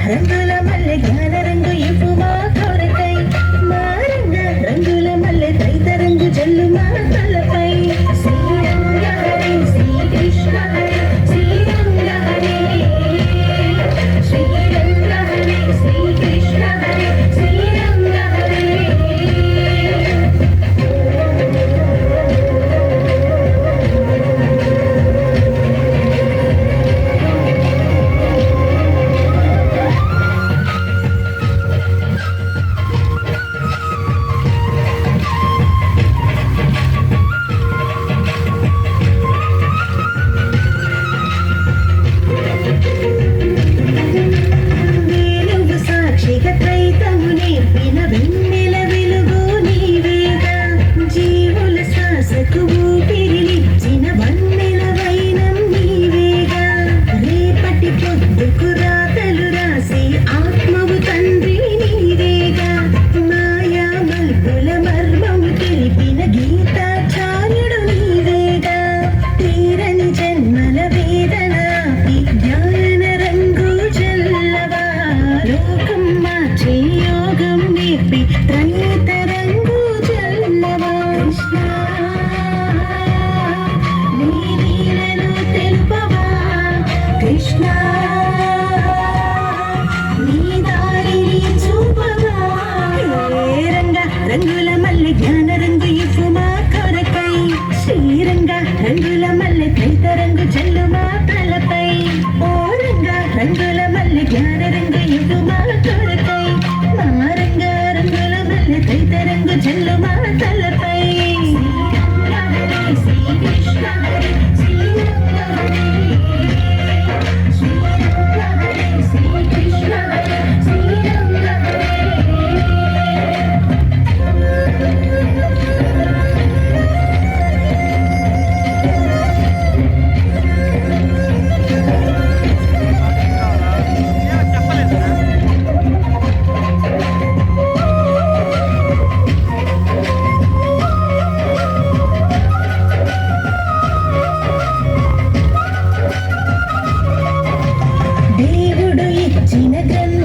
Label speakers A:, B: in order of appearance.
A: రంగుల మల్లె జ్ఞాన రంగు ఇవ్వు మా కొరకై మారంగ రంగుల మల్లె రైత రంగు జల్లు మా తలపై శ్రీరంగ హరి శ్రీకృష్ణ హరి శ్రీరంగ హరి శ్రీరంగ హరి శ్రీకృష్ణ హరి శ్రీరంగ హరి రంగుల మల్లె జ్ఞాన రంగు ఇవ్వు మా కొరకై శ్రీరంగ రంగుల మల్లె రైత రంగు జల్లు మా తలపై ఓ రంగ రంగుల మల్లె జ్ఞాన రంగు ఇవ్వు మా కొరకై మారంగ రంగుల మల్లె రైత రంగు జల్లు మా తలపై శ్రీరంగ హరి శ్రీకృష్ణ హరి శ్రీరంగ హరి శ్రీరంగ హరి శ్రీకృష్ణ హరి శ్రీరంగ హరి దేవుడు ఇచ్చిన గ్రంథ